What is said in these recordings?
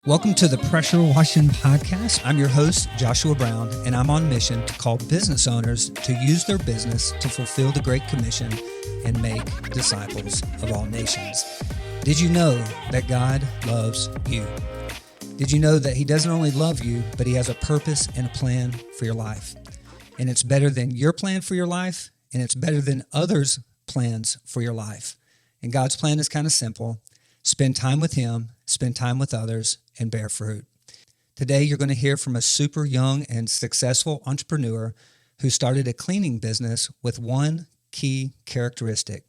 Welcome to the Pressure Washing Podcast. I'm your host, Joshua Brown, and I'm on mission to call business owners to use their business to fulfill the Great Commission and make disciples of all nations. Did you know that God loves you? Did you know that He doesn't only love you, but He has a purpose and a plan for your life? And it's better than your plan for your life, and it's better than others' plans for your life. And God's plan is kind of simple. Spend time with Him, spend time with others, and bear fruit. Today, you're going to hear from a super young and successful entrepreneur who started a cleaning business with one key characteristic: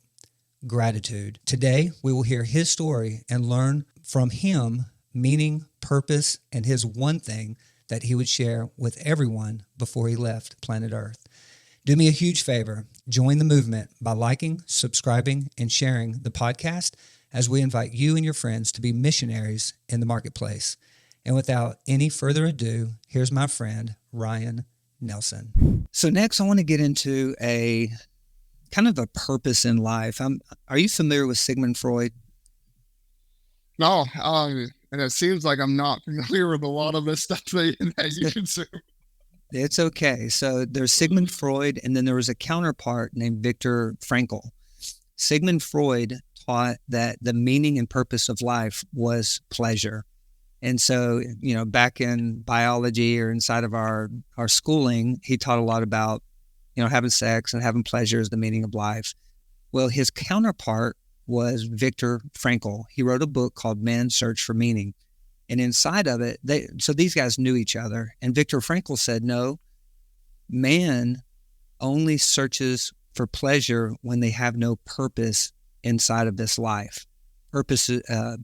gratitude. Today, we will hear his story and learn from him meaning, purpose, and his one thing that he would share with everyone before he left planet Earth. Do me a huge favor. Join the movement by liking, subscribing, and sharing the podcast as we invite you and your friends to be missionaries in the marketplace. And without any further ado, here's my friend, Ryan Nelson. So next, I want to get into a kind of a purpose in life. Are you familiar with Sigmund Freud? No, and it seems like I'm not familiar with a lot of this stuff that you consume. It's okay. So there's Sigmund Freud, and then there was a counterpart named Viktor Frankl. Sigmund Freud taught that the meaning and purpose of life was pleasure. And so, back in biology or inside of our schooling, he taught a lot about, having sex and having pleasure is the meaning of life. Well, his counterpart was Viktor Frankl. He wrote a book called Man's Search for Meaning. And inside of it, so these guys knew each other. And Viktor Frankl said, no, man only searches for pleasure when they have no purpose inside of this life.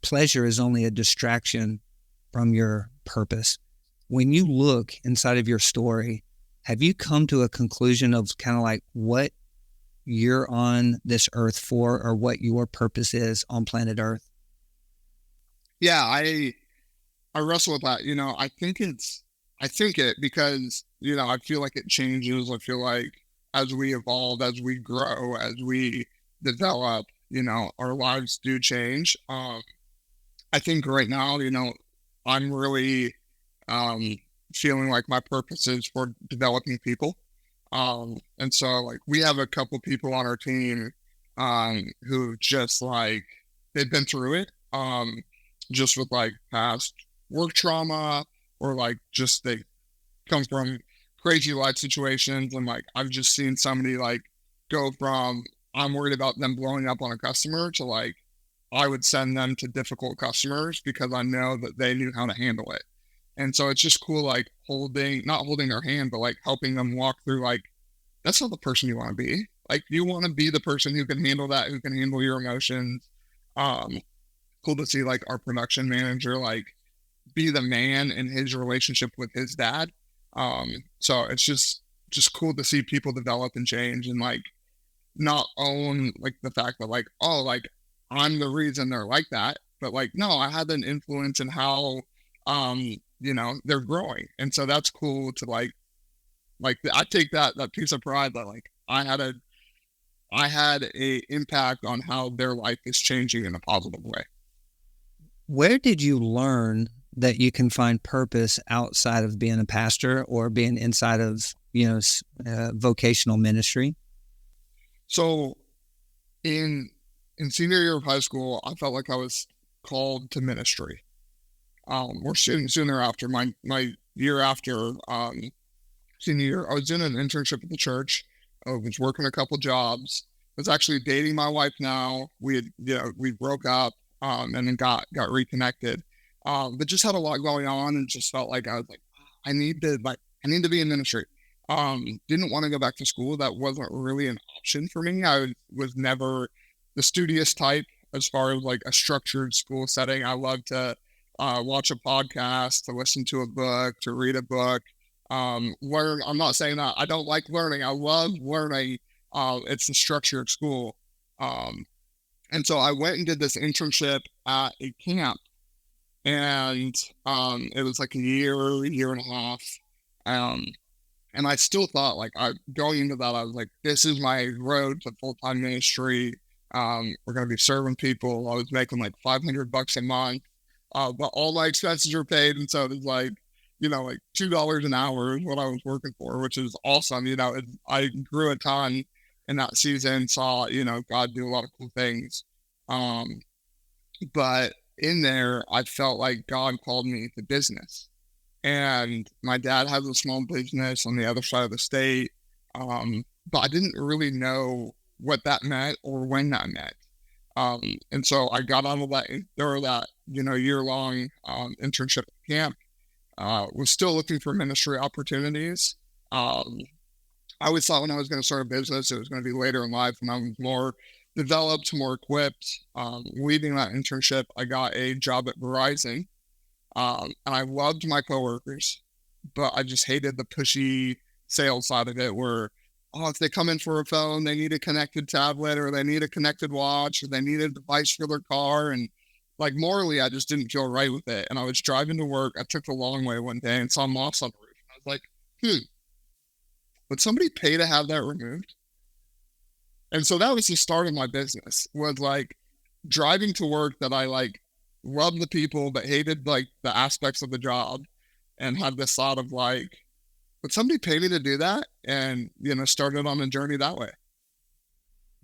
Pleasure is only a distraction from your purpose. When you look inside of your story, have you come to a conclusion of kind of like what you're on this earth for, or what your purpose is on planet Earth? Yeah, I wrestle with that. I think it because, I feel like it changes. I feel like as we evolve, as we grow, as we develop, our lives do change. I think right now, I'm really feeling like my purpose is for developing people. And so like we have a couple people on our team who just like they've been through it, just with like past work trauma, or like just they come from crazy life situations. And like I've just seen somebody like go from I'm worried about them blowing up on a customer to like I would send them to difficult customers because I know that they knew how to handle it. And so it's just cool, like not holding their hand, but like helping them walk through, like, that's not the person you want to be. Like, you want to be the person who can handle that, who can handle your emotions. Cool to see like our production manager, like be the man in his relationship with his dad. So it's just cool to see people develop and change, and like not own like the fact that like, oh, like I'm the reason they're like that, but like, no, I had an influence in how, they're growing. And so that's cool to like I take that piece of pride that like I had a impact on how their life is changing in a positive way. Where did you learn that you can find purpose outside of being a pastor or being inside of, vocational ministry? So in senior year of high school, I felt like I was called to ministry. Or soon thereafter, my year after senior year, I was in an internship at the church. I was working a couple jobs. I was actually dating my wife now. We broke up, and then got reconnected. But just had a lot going on, and just felt like I was like, I need to be in ministry. Didn't want to go back to school. That wasn't really an option for me. I was never the studious type as far as like a structured school setting. I love to watch a podcast, to listen to a book, to read a book, learn. I'm not saying that I don't like learning. I love learning. It's a structured school. And so I went and did this internship at a camp, and it was like a year and a half. And I still thought, like, going into that, I was like, this is my road to full-time ministry. We're going to be serving people. I was making like $500 a month. but all my expenses were paid. And so it was like, like $2 an hour is what I was working for, which is awesome. I grew a ton in that season, saw, God do a lot of cool things. But in there, I felt like God called me to business. And my dad has a small business on the other side of the state. But I didn't really know what that meant or when that meant. And so I got out of that year-long internship camp. Was still looking for ministry opportunities. I always thought when I was going to start a business, it was going to be later in life when I was more developed, more equipped. Leaving that internship, I got a job at Verizon. And I loved my coworkers, but I just hated the pushy sales side of it where, if they come in for a phone, they need a connected tablet or they need a connected watch or they need a device for their car. And like morally, I just didn't feel right with it. And I was driving to work. I took the long way one day and saw moths on the roof. I was like, would somebody pay to have that removed? And so that was the start of my business, was like driving to work that I like loved the people, but hated like the aspects of the job, and had this thought of like, would somebody pay me to do that? And, started on a journey that way.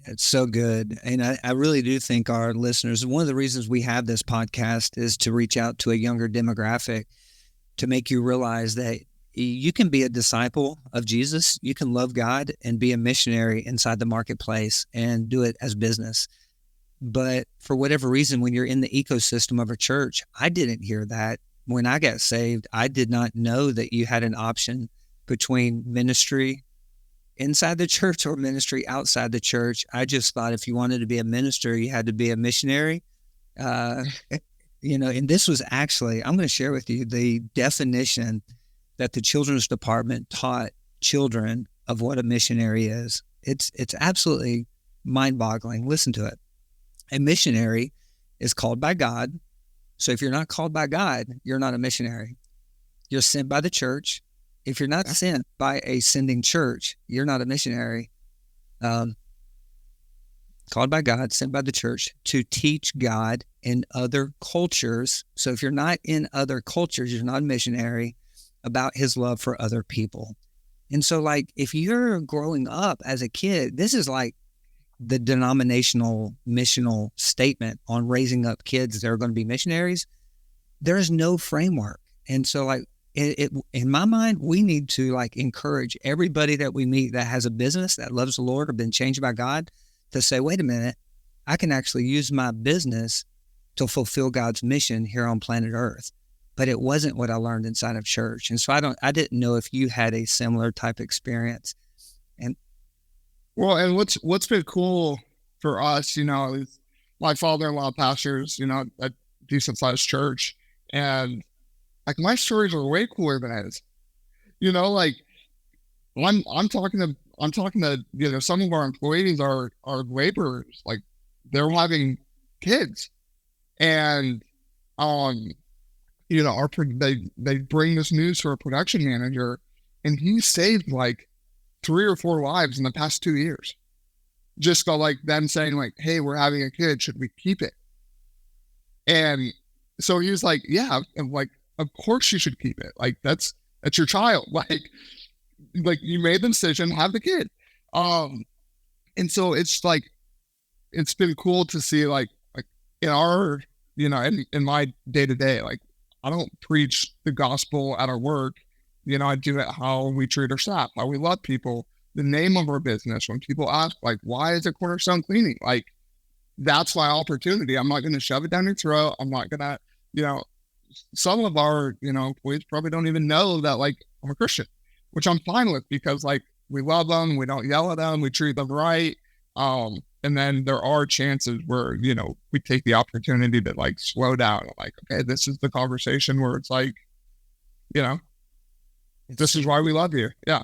It's so good. And I really do think our listeners, one of the reasons we have this podcast is to reach out to a younger demographic, to make you realize that you can be a disciple of Jesus. You can love God and be a missionary inside the marketplace and do it as business. But for whatever reason, when you're in the ecosystem of a church, I didn't hear that. When I got saved, I did not know that you had an option between ministry inside the church or ministry outside the church. I just thought if you wanted to be a minister, you had to be a missionary. And this was actually, I'm going to share with you the definition that the children's department taught children of what a missionary is. It's absolutely mind-boggling. Listen to it. A missionary is called by God. So if you're not called by God, you're not a missionary. You're sent by the church. If you're not sent by a sending church, you're not a missionary. Called by God, sent by the church to teach God in other cultures. So if you're not in other cultures, you're not a missionary, about his love for other people. And so like, if you're growing up as a kid, this is like the denominational missional statement on raising up kids that are going to be missionaries. There is no framework. And so like, in my mind, we need to like encourage everybody that we meet that has a business that loves the Lord or been changed by God to say, wait a minute, I can actually use my business to fulfill God's mission here on planet Earth. But it wasn't what I learned inside of church. And so I didn't know if you had a similar type experience. And what's been cool for us, is my father-in-law pastors, a decent sized church. And like my stories are way cooler than his. Like I'm talking to some of our employees are laborers, like they're having kids, and they bring this news to our production manager, and he saved like 3 or 4 lives in the past 2 years. Just got like them saying like, hey, we're having a kid, should we keep it? And so he was like, yeah, and like, of course you should keep it. Like that's your child. Like you made the decision, have the kid. And so it's like, it's been cool to see like in our, in my day to day, like I don't preach the gospel at our work. I do it how we treat our staff, how we love people, the name of our business. When people ask like, why is it Cornerstone Cleaning? Like that's my opportunity. I'm not going to shove it down your throat. I'm not going to, some of our, employees probably don't even know that like I'm a Christian, which I'm fine with because like we love them. We don't yell at them. We treat them right. And then there are chances where, we take the opportunity to like slow down. Like, okay, this is the conversation where it's like, this is why we love you. Yeah.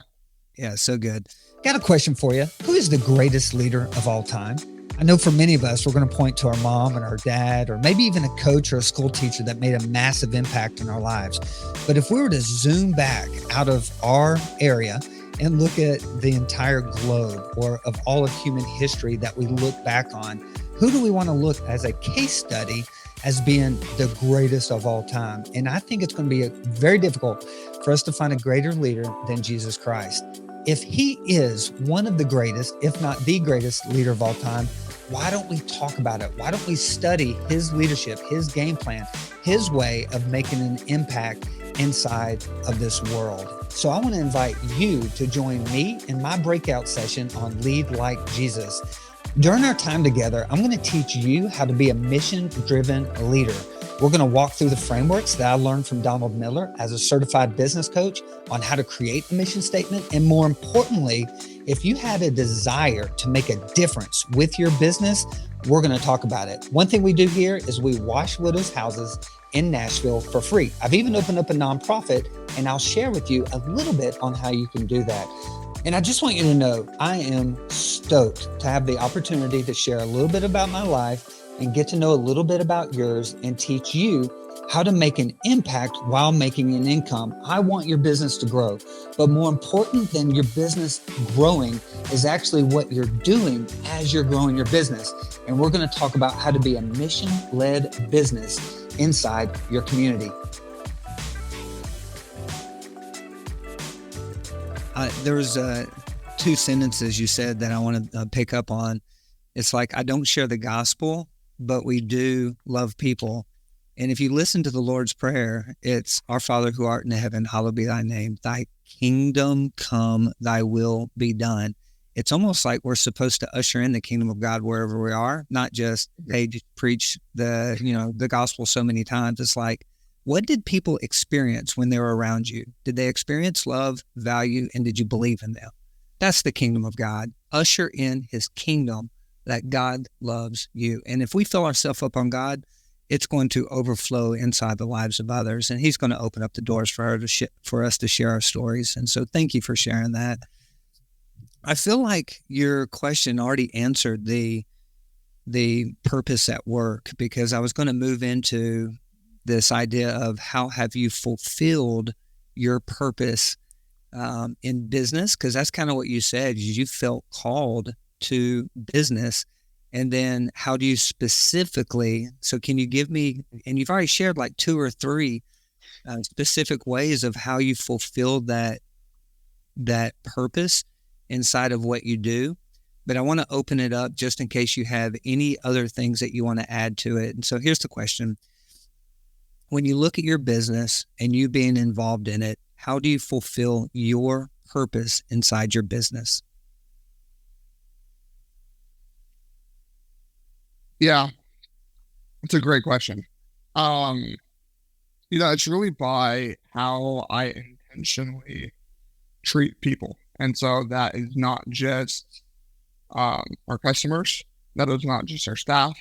Yeah. So good. Got a question for you. Who is the greatest leader of all time? I know for many of us, we're going to point to our mom and our dad, or maybe even a coach or a school teacher that made a massive impact in our lives. But if we were to zoom back out of our area and look at the entire globe or of all of human history that we look back on, who do we want to look as a case study as being the greatest of all time. And I think it's going to be very difficult for us to find a greater leader than Jesus Christ. If he is one of the greatest, if not the greatest leader of all time, why don't we talk about it? Why don't we study his leadership, his game plan, his way of making an impact inside of this world? So I want to invite you to join me in my breakout session on Lead Like Jesus. During our time together, I'm going to teach you how to be a mission-driven leader. We're going to walk through the frameworks that I learned from Donald Miller as a certified business coach on how to create a mission statement. And more importantly, if you have a desire to make a difference with your business, we're going to talk about it. One thing we do here is we wash widows' houses in Nashville for free. I've even opened up a nonprofit, and I'll share with you a little bit on how you can do that. And I just want you to know, I am stoked to have the opportunity to share a little bit about my life and get to know a little bit about yours and teach you how to make an impact while making an income. I want your business to grow, but more important than your business growing is actually what you're doing as you're growing your business. And we're going to talk about how to be a mission-led business inside your community. There was two sentences you said that I want to pick up on. It's like, I don't share the gospel, but we do love people. And if you listen to the Lord's Prayer, it's, Our Father who art in heaven, hallowed be thy name. Thy kingdom come, thy will be done. It's almost like we're supposed to usher in the kingdom of God wherever we are, not just, hey, just preach the gospel so many times. It's like, what did people experience when they were around you? Did they experience love, value, and did you believe in them? That's the kingdom of God. Usher in his kingdom, that God loves you. And if we fill ourselves up on God, it's going to overflow inside the lives of others. And he's going to open up the doors for us to share our stories. And so thank you for sharing that. I feel like your question already answered the purpose at work, because I was going to move into this idea of how have you fulfilled your purpose in business? Because that's kind of what you said. You felt called to business. And then how do you specifically, so can you give me, and you've already shared like 2 or 3 specific ways of how you fulfilled that purpose inside of what you do. But I want to open it up just in case you have any other things that you want to add to it. And so here's the question. When you look at your business and you being involved in it, how do you fulfill your purpose inside your business? Yeah, it's a great question. It's really by how I intentionally treat people. And so that is not just our customers. That is not just our staff.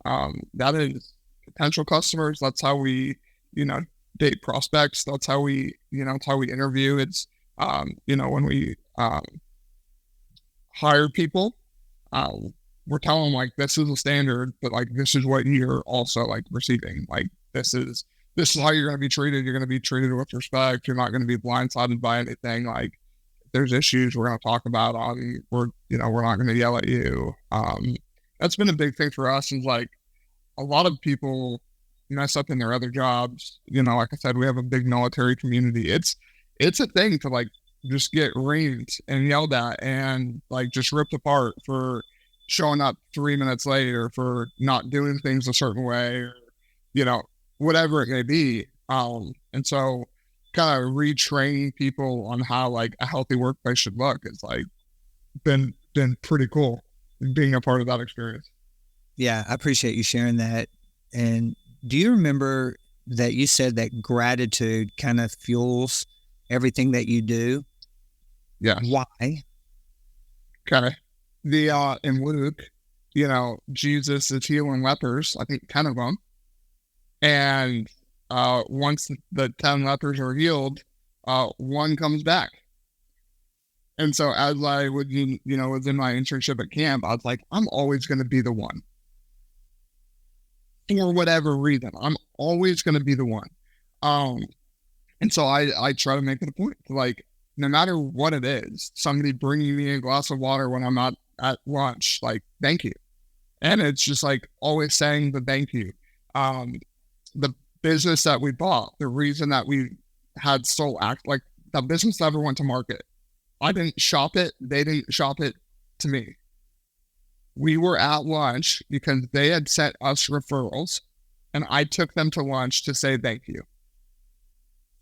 That is potential customers. That's how we, date prospects. That's how we, it's how we interview. It's, when we hire people, we're telling them, like, this is a standard, but like, this is what you're also like receiving. Like, this is how you're going to be treated. You're going to be treated with respect. You're not going to be blindsided by anything. Like, if there's issues we're going to talk about we're not going to yell at you. That's been a big thing for us, is like, a lot of people mess up in their other jobs. Like I said, we have a big military community. It's a thing to like just get reamed and yelled at and like just ripped apart for showing up 3 minutes late, or for not doing things a certain way, or, whatever it may be. And so kind of retraining people on how like a healthy workplace should look is like been pretty cool, being a part of that experience. Yeah, I appreciate you sharing that. And do you remember that you said that gratitude kind of fuels everything that you do? Yeah. Why? Okay. In Luke, Jesus is healing lepers, I think 10 of them. And once the 10 lepers are healed, one comes back. And so as I would, was in my internship at camp, I was like, I'm always going to be the one. For whatever reason, I'm always going to be the one. And so I try to make it a point to, like, no matter what it is, somebody bringing me a glass of water when I'm not at lunch, like, thank you. And it's just like always saying the thank you. The business that we bought, the reason that we had sole act, like the business never went to market. I didn't shop it. They didn't shop it to me. We were at lunch because they had sent us referrals and I took them to lunch to say thank you.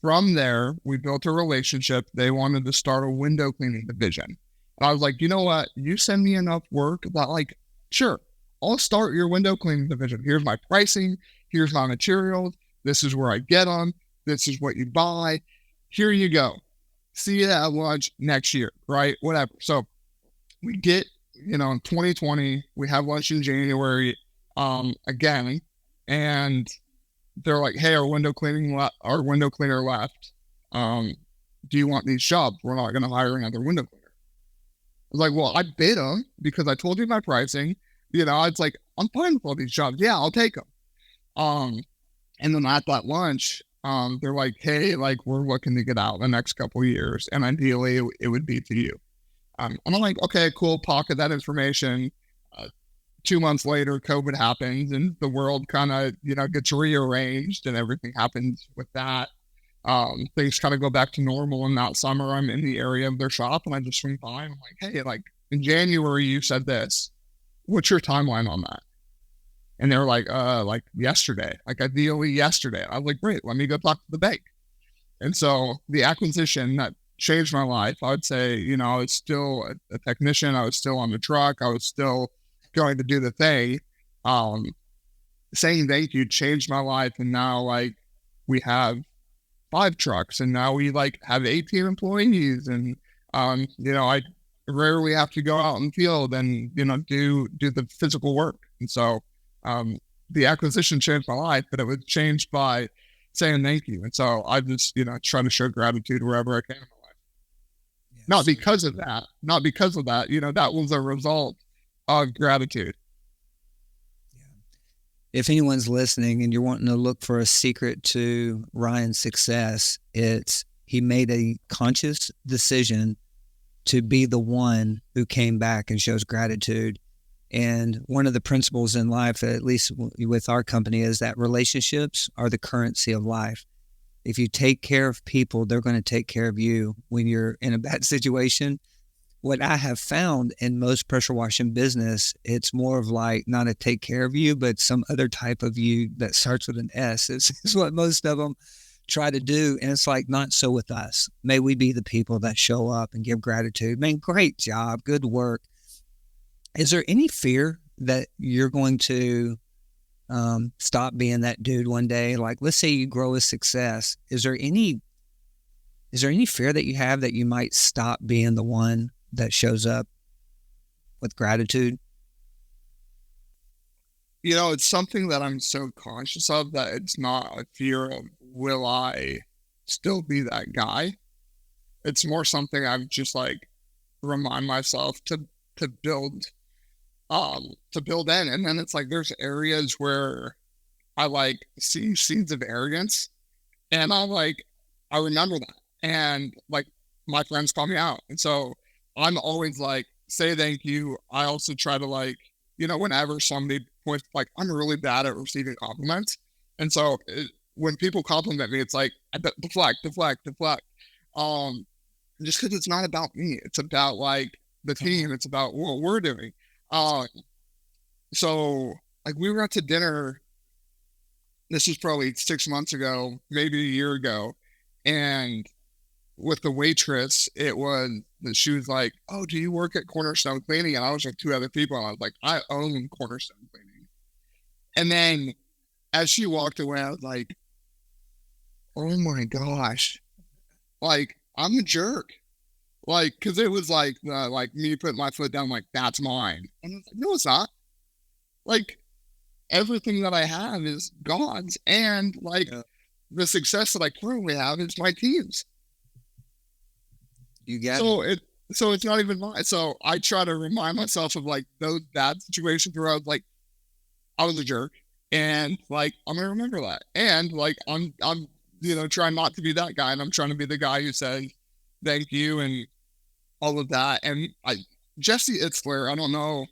From there, we built a relationship. They wanted to start a window cleaning division. And I was like, you know what? You send me enough work that, like, sure, I'll start your window cleaning division. Here's my pricing. Here's my materials. This is where I get them. This is what you buy. Here you go. See you at lunch next year, right? Whatever. So we get, in 2020, we have lunch in January again. And they're like, hey, our window cleaner left. Do you want these jobs? We're not going to hire another window cleaner. I was like, well, I bid them because I told you my pricing. It's like, I'm fine with all these jobs. Yeah, I'll take them. And then at that lunch, they're like, hey, like, we're looking to get out in the next couple of years. And ideally, it would be to you. And I'm like, okay, cool, pocket that information. 2 months later, COVID happens and the world kind of, gets rearranged and everything happens with that. Things kind of go back to normal. And that summer, I'm in the area of their shop and I just swing by and I'm like, hey, like in January, you said this. What's your timeline on that? And they're like yesterday, like ideally yesterday. I was like, great, let me go talk to the bank. And so the acquisition that changed my life, I would say, I was still a technician. I was still on the truck. I was still going to do the thing. Saying thank you changed my life. And now like we have 5 trucks and now we like have 18 employees and, I rarely have to go out in the field and, do the physical work. And so, the acquisition changed my life, but it was changed by saying thank you. And so I just, try to show gratitude wherever I can in my life. Yes. Not because of that, that was a result of gratitude. Yeah. If anyone's listening and you're wanting to look for a secret to Ryan's success, it's he made a conscious decision to be the one who came back and shows gratitude. And one of the principles in life, at least with our company, is that relationships are the currency of life. If you take care of people, they're going to take care of you when you're in a bad situation. What I have found in most pressure washing business, it's more of like not a take care of you, but some other type of you that starts with an S is what most of them try to do. And it's like, not so with us. May we be the people that show up and give gratitude. Man, great job. Good work. Is there any fear that you're going to stop being that dude one day? Like, let's say you grow a success. Is there any fear that you have that you might stop being the one that shows up with gratitude? It's something that I'm so conscious of that it's not a fear of will I still be that guy. It's more something I've just like remind myself to build in. And then it's like there's areas where I like see seeds of arrogance and I remember that. And like my friends call me out. And so I'm always like, say thank you. I also try to like, whenever somebody points, like I'm really bad at receiving compliments. And so when people compliment me, it's like, deflect. Just because it's not about me. It's about like the team. It's about what we're doing. So like we were out to dinner. This is probably 6 months ago, maybe a year ago. And with the waitress, she was like, oh, do you work at Cornerstone Cleaning? And I was like 2 other people. And I was like, I own Cornerstone Cleaning. And then as she walked away, I was like, oh my gosh, like I'm a jerk. Like, cause it was like me putting my foot down, like that's mine. And it's like, no, it's not. Like everything that I have is God's. And like the success that I currently have is my team's. You get it. So it's not even mine. So I try to remind myself of like those bad situations where I was like, I was a jerk. And like, I'm going to remember that. And like, I'm, trying not to be that guy. And I'm trying to be the guy who says, thank you. And all of that. And Jesse Itzler, I don't know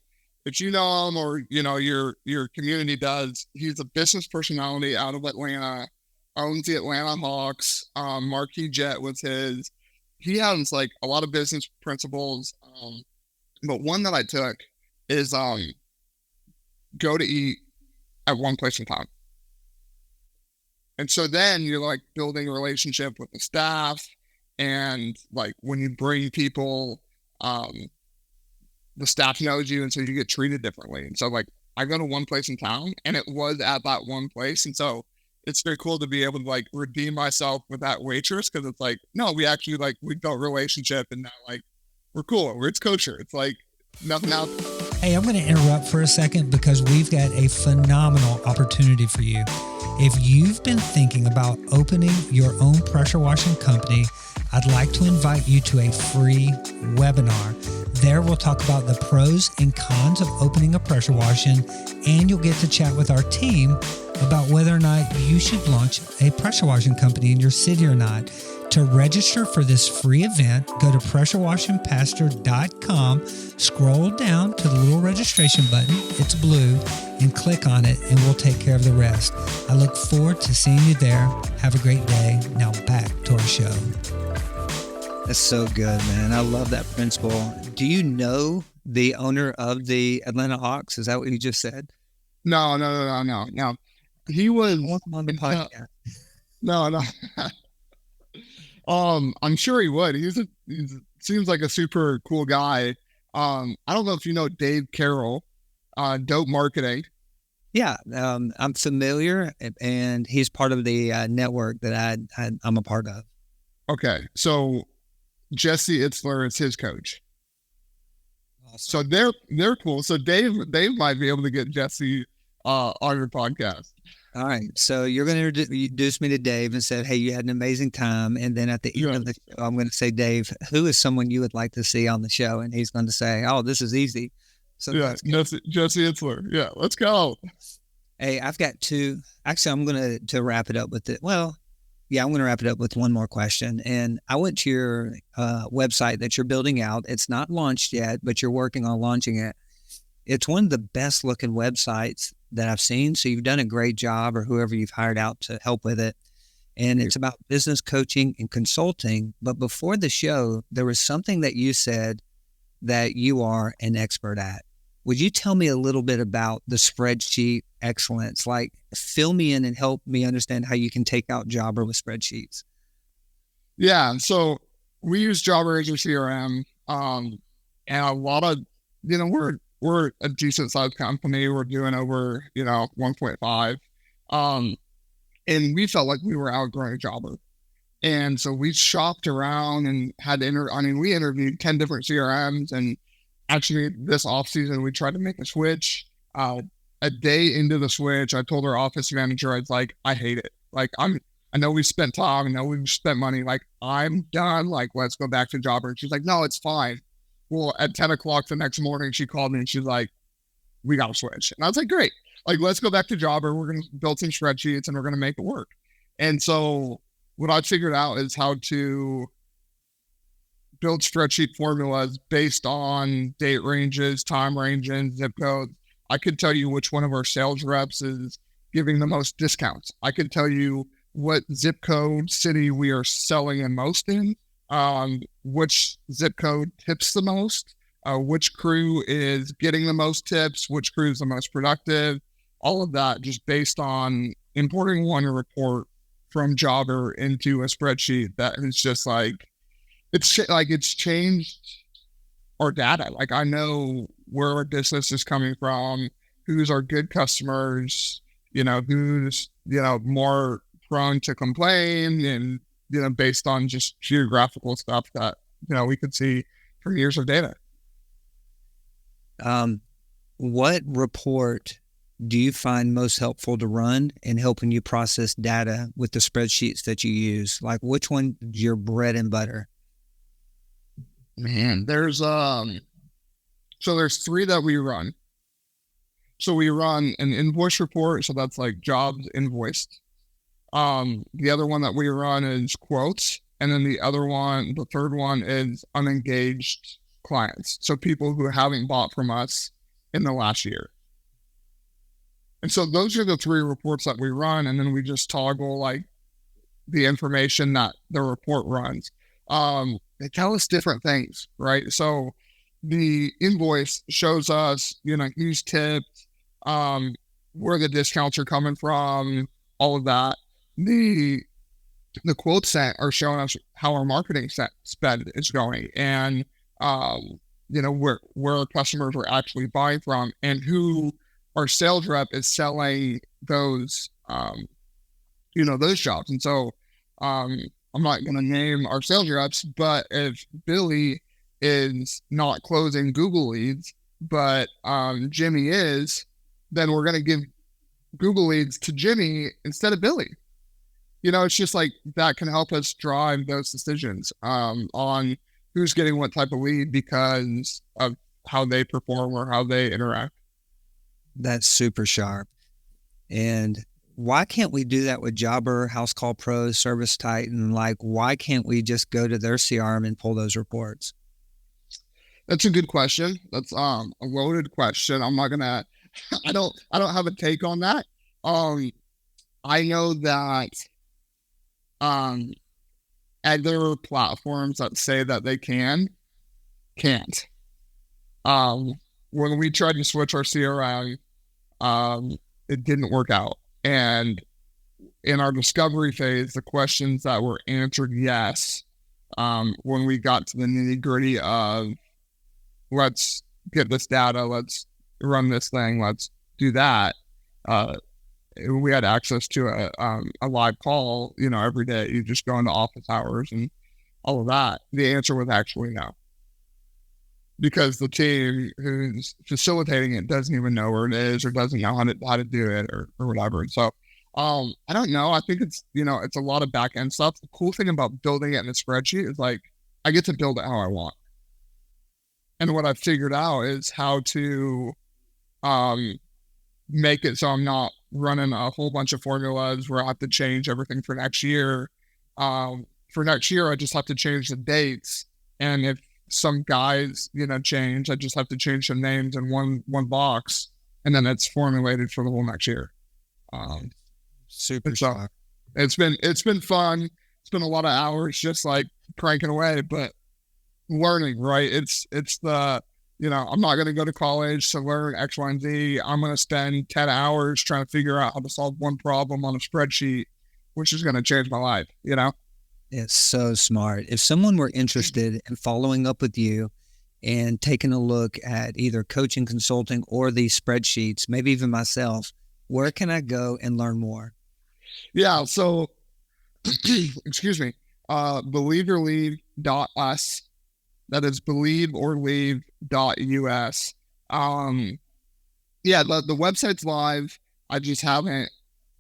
if you know him or, your community does, he's a business personality out of Atlanta, owns the Atlanta Hawks. Marquis Jet was his. He has like a lot of business principles. But one that I took is go to eat at one place in time. And so then you're like building a relationship with the staff. And like when you bring people, the staff knows you. And so you get treated differently. And so like I go to one place in town and it was at that one place. And so it's very cool to be able to like redeem myself with that waitress. Cause it's like, no, we actually like, we built relationship and now like we're cool. It's kosher. It's like nothing else. Hey, I'm going to interrupt for a second because we've got a phenomenal opportunity for you. If you've been thinking about opening your own pressure washing company, I'd like to invite you to a free webinar. There we'll talk about the pros and cons of opening a pressure washing, and you'll get to chat with our team about whether or not you should launch a pressure washing company in your city or not. To register for this free event, go to pressurewashingpastor.com, scroll down to the little registration button, it's blue, and click on it, and we'll take care of the rest. I look forward to seeing you there. Have a great day. Now back to our show. That's so good, man. I love that principle. Do you know the owner of the Atlanta Hawks? Is that what you just said? No. He was on the podcast. No. I'm sure he would. He seems like a super cool guy. I don't know if you know Dave Carroll, Dope Marketing. Yeah, I'm familiar, and he's part of the network that I'm a part of. Okay, so Jesse Itzler is his coach. Awesome. So they're cool. So Dave might be able to get Jesse on your podcast. All right. So you're going to introduce me to Dave and say, hey, you had an amazing time. And then at the end of the show, I'm going to say, Dave, who is someone you would like to see on the show? And he's going to say, oh, this is easy. So Jesse Itzler. Yeah, let's go. Hey, I've got two. Actually, I'm going to wrap it up with it. Well, yeah, I'm going to wrap it up with one more question. And I went to your website that you're building out. It's not launched yet, but you're working on launching it. It's one of the best looking websites that I've seen. So you've done a great job, or whoever you've hired out to help with it. And it's about business coaching and consulting. But before the show, there was something that you said that you are an expert at. Would you tell me a little bit about the Spreadsheet Excellence? Like, fill me in and help me understand how you can take out Jobber with spreadsheets. Yeah. So we use Jobber as your CRM. And a lot of, we're a decent sized company. We're doing over, 1.5. And we felt like we were outgrowing Jobber. And so we shopped around and had we interviewed 10 different CRMs. And actually this off season, we tried to make a switch. A day into the switch, I told our office manager, I was like, I hate it. Like, I know we spent time, I know we've spent money. Like, I'm done. Like, let's go back to Jobber. And she's like, no, it's fine. Well, at 10 o'clock the next morning, she called me and she's like, we got to switch. And I was like, great. Like, let's go back to Jobber. We're going to build some spreadsheets and we're going to make it work. And so what I figured out is how to build spreadsheet formulas based on date ranges, time ranges, zip codes. I could tell you which one of our sales reps is giving the most discounts. I could tell you what zip code city we are selling in most in. Which zip code tips the most, which crew is getting the most tips, which crew is the most productive, all of that just based on importing one report from Jobber into a spreadsheet that is just like, it's changed our data. Like, I know where our business is coming from, who's our good customers, who's, more prone to complain, and based on just geographical stuff that, we could see for years of data. What report do you find most helpful to run in helping you process data with the spreadsheets that you use? Like, which one is your bread and butter? Man, there's three that we run. So we run an invoice report. So that's like jobs invoiced. The other one that we run is quotes. And then the third one is unengaged clients. So people who haven't bought from us in the last year. And so those are the 3 reports that we run. And then we just toggle like the information that the report runs. They tell us different things, right? So the invoice shows us, who's tipped, where the discounts are coming from, all of that. The quotes sent are showing us how our marketing spend is going, and where our customers are actually buying from, and who our sales rep is selling those those jobs. And so I'm not going to name our sales reps, but if Billy is not closing Google leads, but Jimmy is, then we're going to give Google leads to Jimmy instead of Billy. It's just like that can help us drive those decisions on who's getting what type of lead because of how they perform or how they interact. That's super sharp. And why can't we do that with Jobber, House Call Pro, Service Titan? Like, why can't we just go to their CRM and pull those reports? That's a good question. That's a loaded question. I'm not gonna. I don't have a take on that. I know that other platforms that say that they can't. When we tried to switch our CRM, it didn't work out. And in our discovery phase, the questions that were answered yes, when we got to the nitty gritty of let's get this data, let's run this thing, let's do that. We had access to a live call, every day. You just go into office hours and all of that. The answer was actually no, because the team who's facilitating it doesn't even know where it is or doesn't know how to do it or whatever. And so I don't know. I think it's, it's a lot of back end stuff. The cool thing about building it in a spreadsheet is like, I get to build it how I want. And what I've figured out is how to make it so I'm not running a whole bunch of formulas where I have to change everything for next year. For next year, I just have to change the dates. And if some guys, change, I just have to change some names in one box, and then it's formulated for the whole next year. Super. So it's been fun. It's been a lot of hours just like cranking away, but learning, right? It's the, I'm not going to go to college to learn X, Y, and Z. I'm going to spend 10 hours trying to figure out how to solve one problem on a spreadsheet, which is going to change my life, It's so smart. If someone were interested in following up with you and taking a look at either coaching, consulting, or these spreadsheets, maybe even myself, where can I go and learn more? Yeah. So, excuse me, believeorleave.us. That is believeorleave.us. Yeah, the website's live. I just haven't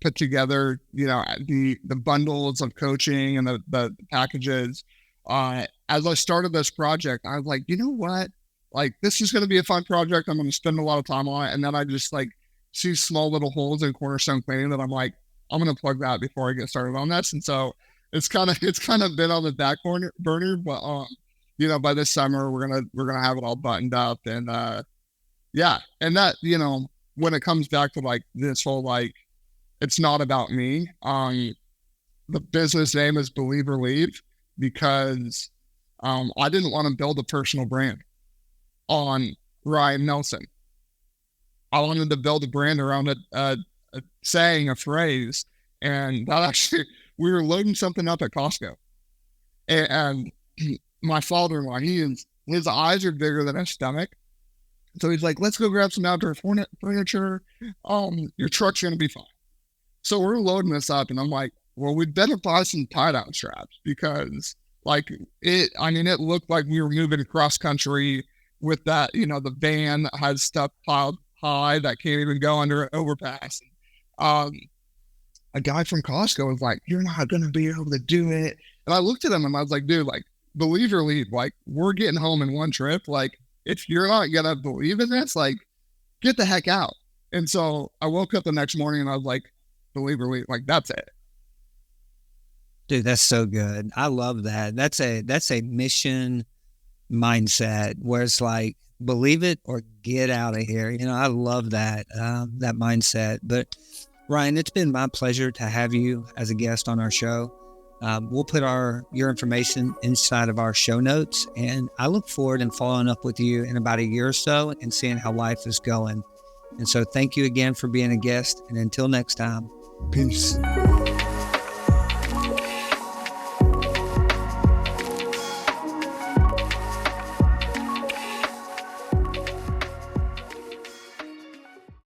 put together, the bundles of coaching and the packages. As I started this project, I was like, you know what? Like, this is going to be a fun project. I'm going to spend a lot of time on it. And then I just like see small little holes in Cornerstone Cleaning that I'm like, I'm going to plug that before I get started on this. And so it's kind of been on the back burner, but by this summer we're gonna have it all buttoned up, and yeah, and that when it comes back to like this whole like, it's not about me. The business name is Believe or Leave because I didn't want to build a personal brand on Ryan Nelson. I wanted to build a brand around a saying, a phrase, and that actually we were loading something up at Costco, and my father-in-law, his eyes are bigger than his stomach. So he's like, let's go grab some outdoor furniture. Your truck's going to be fine. So we're loading this up, and I'm like, well, we'd better buy some tie-down straps because it looked like we were moving cross country with that, the van that has stuff piled high that can't even go under an overpass. A guy from Costco was like, you're not going to be able to do it. And I looked at him and I was like, dude, like, believe or leave, like, we're getting home in one trip. Like, if you're not gonna believe in this, like, get the heck out. And so I woke up the next morning and I was like, believe or leave, like, that's it. Dude, that's so good. I love that. That's a mission mindset where it's like, believe it or get out of here. I love that mindset. But Ryan, it's been my pleasure to have you as a guest on our show. We'll put your information inside of our show notes, and I look forward in following up with you in about a year or so and seeing how life is going. And so thank you again for being a guest, and until next time, peace.